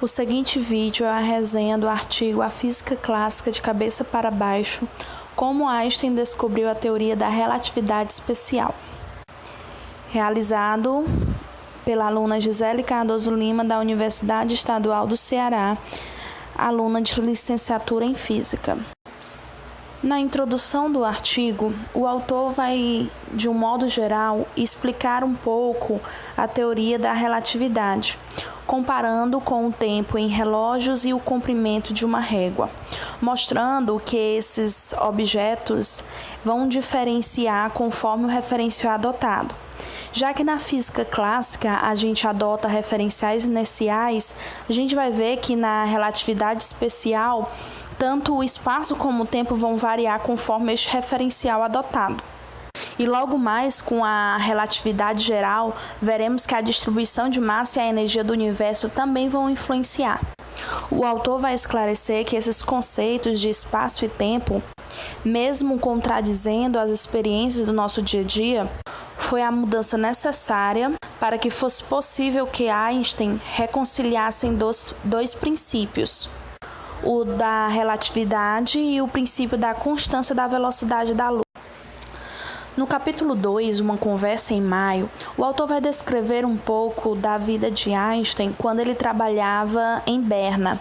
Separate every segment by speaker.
Speaker 1: O seguinte vídeo é a resenha do artigo A Física Clássica de Cabeça para Baixo, como Einstein descobriu a teoria da relatividade especial, realizado pela aluna Gisele Cardoso Lima, da Universidade Estadual do Ceará, aluna de licenciatura em Física. Na introdução do artigo, o autor vai, de um modo geral, explicar um pouco a teoria da relatividade, comparando com o tempo em relógios e o comprimento de uma régua, mostrando que esses objetos vão diferenciar conforme o referencial adotado. Já que na física clássica a gente adota referenciais inerciais, a gente vai ver que na relatividade especial, tanto o espaço como o tempo vão variar conforme este referencial adotado. E logo mais, com a relatividade geral, veremos que a distribuição de massa e a energia do universo também vão influenciar. O autor vai esclarecer que esses conceitos de espaço e tempo, mesmo contradizendo as experiências do nosso dia a dia, foi a mudança necessária para que fosse possível que Einstein reconciliasse dois princípios, o da relatividade e o princípio da constância da velocidade da luz. No capítulo 2, Uma Conversa em Maio, o autor vai descrever um pouco da vida de Einstein quando ele trabalhava em Berna.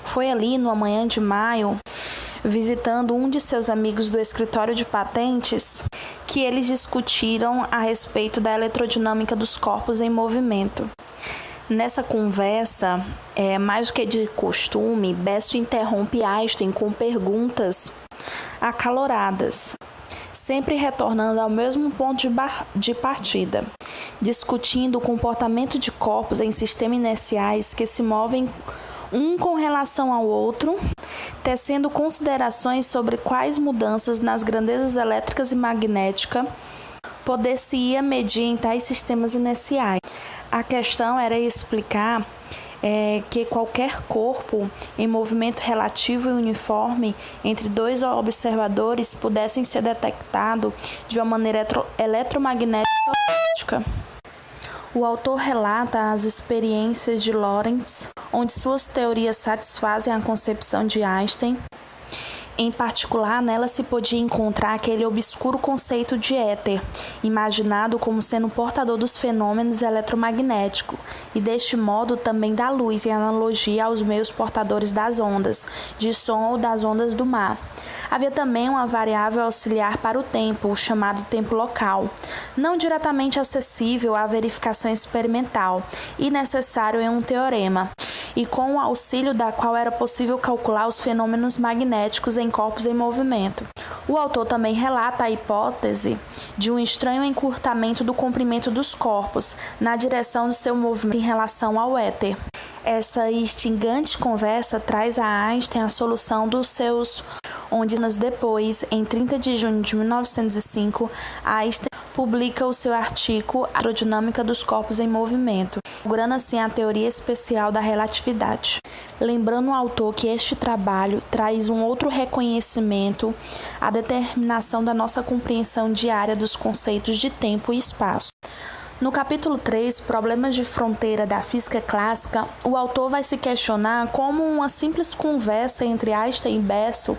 Speaker 1: Foi ali, numa manhã de maio, visitando um de seus amigos do escritório de patentes, que eles discutiram a respeito da eletrodinâmica dos corpos em movimento. Nessa conversa, mais do que de costume, Bessel interrompe Einstein com perguntas acaloradas, sempre retornando ao mesmo ponto de partida, discutindo o comportamento de corpos em sistemas inerciais que se movem um com relação ao outro, tecendo considerações sobre quais mudanças nas grandezas elétricas e magnéticas poder-se-ia medir em tais sistemas inerciais. A questão era explicar que qualquer corpo em movimento relativo e uniforme entre dois observadores pudessem ser detectado de uma maneira eletromagnética. O autor relata as experiências de Lorentz, onde suas teorias satisfazem a concepção de Einstein. Em particular, nela se podia encontrar aquele obscuro conceito de éter, imaginado como sendo portador dos fenômenos eletromagnéticos, e deste modo também da luz, em analogia aos meios portadores das ondas, de som ou das ondas do mar. Havia também uma variável auxiliar para o tempo, o chamado tempo local, não diretamente acessível à verificação experimental e necessário em um teorema, e com o auxílio da qual era possível calcular os fenômenos magnéticos em corpos em movimento. O autor também relata a hipótese de um estranho encurtamento do comprimento dos corpos na direção do seu movimento em relação ao éter. Esta instigante conversa traz a Einstein a solução dos seus onde anos depois, em 30 de junho de 1905, Einstein publica o seu artigo A Aerodinâmica dos Corpos em Movimento, inaugurando assim a teoria especial da relatividade. Lembrando o autor que este trabalho traz um outro reconhecimento à determinação da nossa compreensão diária dos conceitos de tempo e espaço. No capítulo 3, Problemas de Fronteira da Física Clássica, o autor vai se questionar como uma simples conversa entre Einstein e Bessel,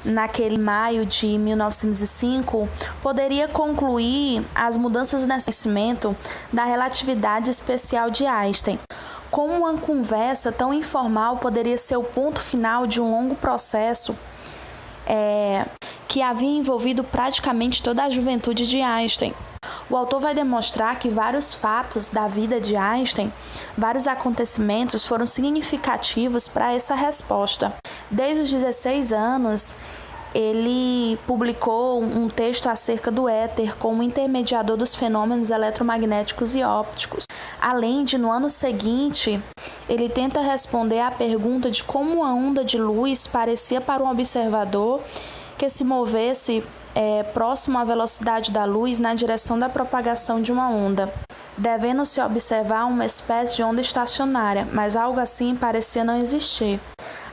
Speaker 1: naquele maio de 1905, poderia concluir as mudanças nesse conhecimento da relatividade especial de Einstein. Como uma conversa tão informal poderia ser o ponto final de um longo processo que havia envolvido praticamente toda a juventude de Einstein. O autor vai demonstrar que vários fatos da vida de Einstein, vários acontecimentos foram significativos para essa resposta. Desde os 16 anos, ele publicou um texto acerca do éter como intermediador dos fenômenos eletromagnéticos e ópticos. Além de, no ano seguinte, ele tenta responder à pergunta de como uma onda de luz parecia para um observador que se movesse próximo à velocidade da luz na direção da propagação de uma onda, devendo-se observar uma espécie de onda estacionária, mas algo assim parecia não existir.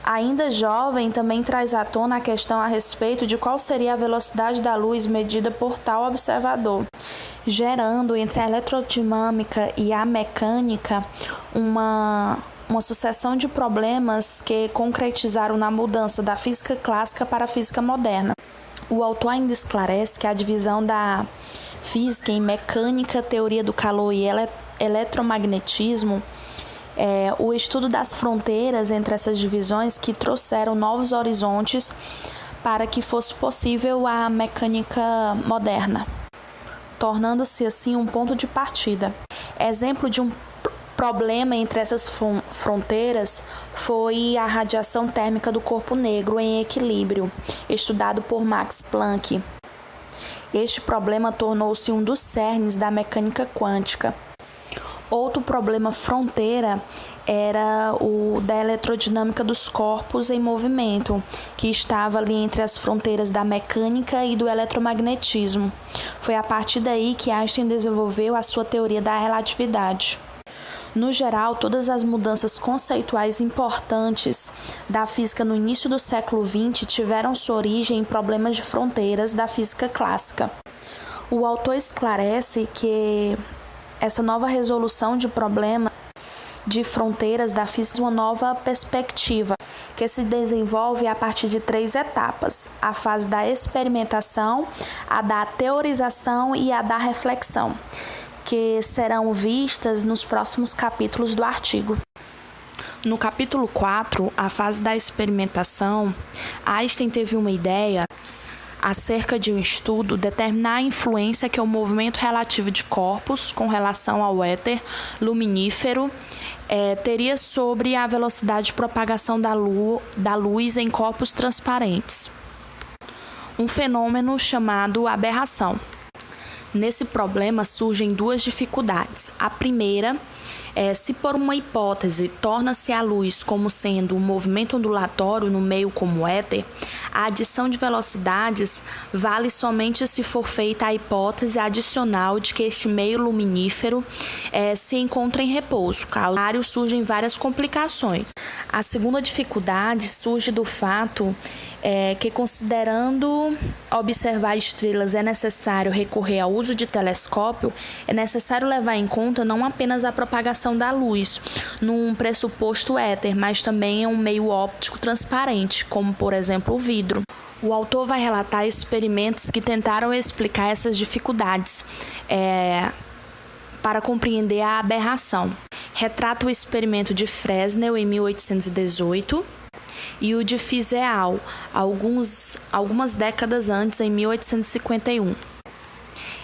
Speaker 1: Ainda jovem, também traz à tona a questão a respeito de qual seria a velocidade da luz medida por tal observador, gerando entre a eletrodinâmica e a mecânica uma sucessão de problemas que concretizaram na mudança da física clássica para a física moderna. O autor ainda esclarece que a divisão da física em mecânica, teoria do calor e eletromagnetismo é o estudo das fronteiras entre essas divisões que trouxeram novos horizontes para que fosse possível a mecânica moderna, tornando-se assim um ponto de partida. Exemplo de um problema entre essas fronteiras foi a radiação térmica do corpo negro em equilíbrio, estudado por Max Planck. Este problema tornou-se um dos cernes da mecânica quântica. Outro problema fronteira era o da eletrodinâmica dos corpos em movimento, que estava ali entre as fronteiras da mecânica e do eletromagnetismo. Foi a partir daí que Einstein desenvolveu a sua teoria da relatividade. No geral, todas as mudanças conceituais importantes da física no início do século XX tiveram sua origem em problemas de fronteiras da física clássica. O autor esclarece que essa nova resolução de problemas de fronteiras da física é uma nova perspectiva que se desenvolve a partir de 3 etapas: a fase da experimentação, a da teorização e a da reflexão, que serão vistas nos próximos capítulos do artigo. No capítulo 4, a fase da experimentação, Einstein teve uma ideia acerca de um estudo determinar a influência que o movimento relativo de corpos com relação ao éter luminífero teria sobre a velocidade de propagação da luz em corpos transparentes, um fenômeno chamado aberração. Nesse problema surgem 2 dificuldades. A primeira é, se por uma hipótese torna-se a luz como sendo um movimento ondulatório no meio como éter, a adição de velocidades vale somente se for feita a hipótese adicional de que este meio luminífero se encontra em repouso. Caso surgem várias complicações. A segunda dificuldade surge do fato que, considerando observar estrelas é necessário recorrer ao uso de telescópio, é necessário levar em conta não apenas a propagação da luz num pressuposto éter, mas também em um meio óptico transparente, como por exemplo o vidro. O autor vai relatar experimentos que tentaram explicar essas dificuldades para compreender a aberração. Retrata o experimento de Fresnel em 1818 e o de Fizeau, algumas décadas antes, em 1851.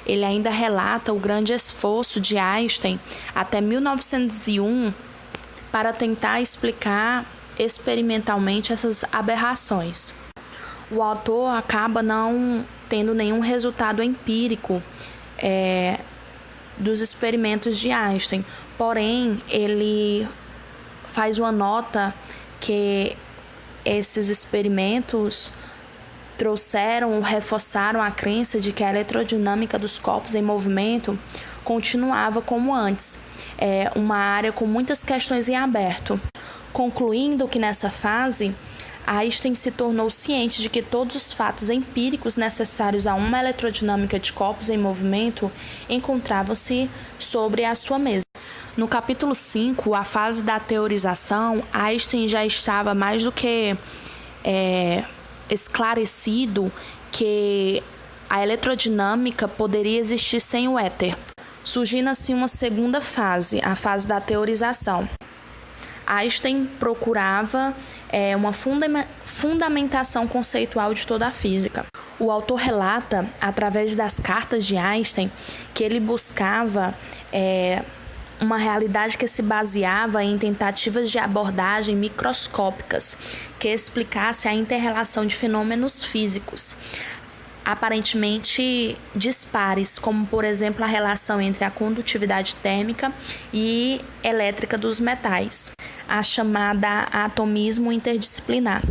Speaker 1: Ele ainda relata o grande esforço de Einstein até 1901 para tentar explicar experimentalmente essas aberrações. O autor acaba não tendo nenhum resultado empírico dos experimentos de Einstein, porém ele faz uma nota que esses experimentos reforçaram a crença de que a eletrodinâmica dos corpos em movimento continuava como antes, uma área com muitas questões em aberto. Concluindo que nessa fase, Einstein se tornou ciente de que todos os fatos empíricos necessários a uma eletrodinâmica de corpos em movimento encontravam-se sobre a sua mesa. No capítulo 5, a fase da teorização, Einstein já estava mais do que esclarecido que a eletrodinâmica poderia existir sem o éter, surgindo assim uma segunda fase, a fase da teorização. Einstein procurava uma fundamentação conceitual de toda a física. O autor relata, através das cartas de Einstein, que ele buscava uma realidade que se baseava em tentativas de abordagem microscópicas que explicasse a inter-relação de fenômenos físicos aparentemente dispares, como por exemplo a relação entre a condutividade térmica e elétrica dos metais, a chamada atomismo interdisciplinar.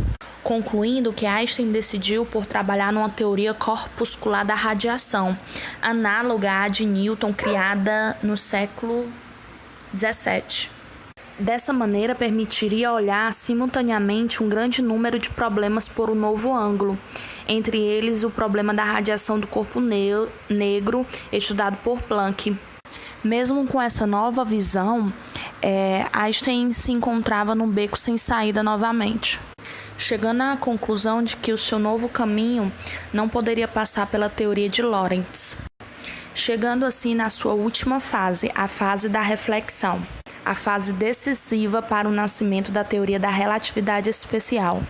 Speaker 1: Concluindo que Einstein decidiu por trabalhar numa teoria corpuscular da radiação, análoga à de Newton, criada no século XVII. Dessa maneira, permitiria olhar simultaneamente um grande número de problemas por um novo ângulo. entre eles o problema da radiação do corpo negro, estudado por Planck. Mesmo com essa nova visão, Einstein se encontrava num beco sem saída novamente, chegando à conclusão de que o seu novo caminho não poderia passar pela teoria de Lorentz. Chegando assim na sua última fase, a fase da reflexão, a fase decisiva para o nascimento da teoria da relatividade especial.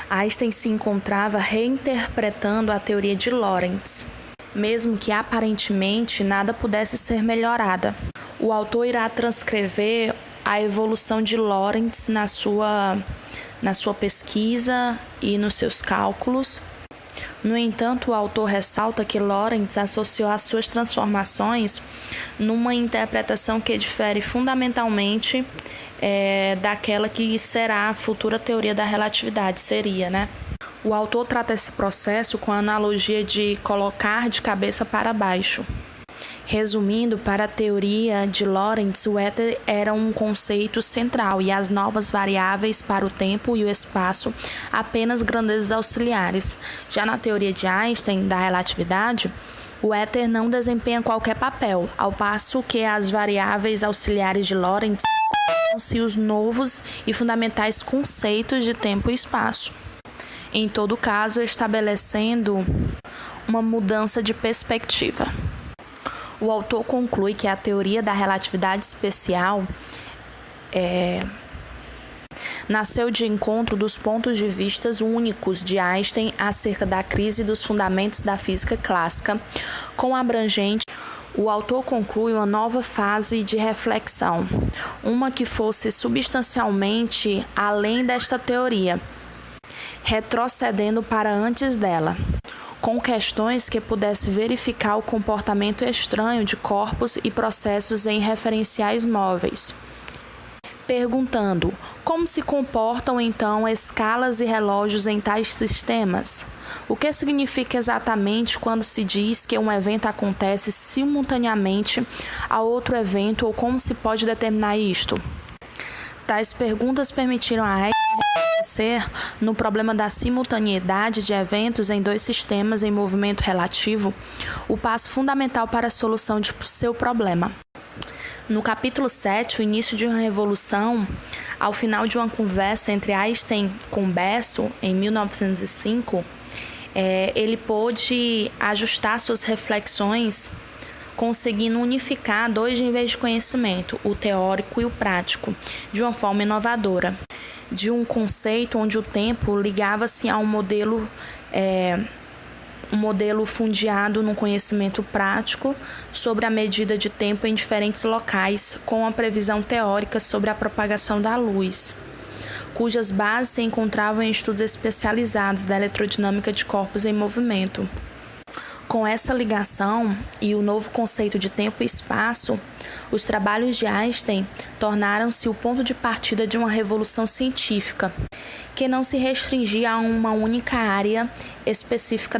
Speaker 1: Einstein se encontrava reinterpretando a teoria de Lorentz, mesmo que aparentemente nada pudesse ser melhorada. O autor irá transcrever a evolução de Lorentz na sua pesquisa e nos seus cálculos. No entanto, o autor ressalta que Lorentz associou as suas transformações numa interpretação que difere fundamentalmente daquela que será a futura teoria da relatividade, O autor trata esse processo com a analogia de colocar de cabeça para baixo. Resumindo, para a teoria de Lorentz, o éter era um conceito central e as novas variáveis para o tempo e o espaço apenas grandezas auxiliares. Já na teoria de Einstein da relatividade, o éter não desempenha qualquer papel, ao passo que as variáveis auxiliares de Lorentz são os novos e fundamentais conceitos de tempo e espaço. Em todo caso, estabelecendo uma mudança de perspectiva. O autor conclui que a teoria da relatividade especial nasceu de encontro dos pontos de vista únicos de Einstein acerca da crise dos fundamentos da física clássica, com abrangente. O autor conclui uma nova fase de reflexão, uma que fosse substancialmente além desta teoria, retrocedendo para antes dela, com questões que pudesse verificar o comportamento estranho de corpos e processos em referenciais móveis, perguntando como se comportam então escalas e relógios em tais sistemas. O que significa exatamente quando se diz que um evento acontece simultaneamente a outro evento ou como se pode determinar isto? Tais perguntas permitiram a Einstein reconhecer no problema da simultaneidade de eventos em dois sistemas em movimento relativo o passo fundamental para a solução de seu problema. No capítulo 7, o início de uma revolução, ao final de uma conversa entre Einstein com Bessel, em 1905, ele pôde ajustar suas reflexões conseguindo unificar dois níveis de conhecimento, o teórico e o prático, de uma forma inovadora, de um conceito onde o tempo ligava-se a um modelo fundiado no conhecimento prático sobre a medida de tempo em diferentes locais, com a previsão teórica sobre a propagação da luz, cujas bases se encontravam em estudos especializados da eletrodinâmica de corpos em movimento. Com essa ligação e o novo conceito de tempo e espaço, os trabalhos de Einstein tornaram-se o ponto de partida de uma revolução científica, que não se restringia a uma única área específica da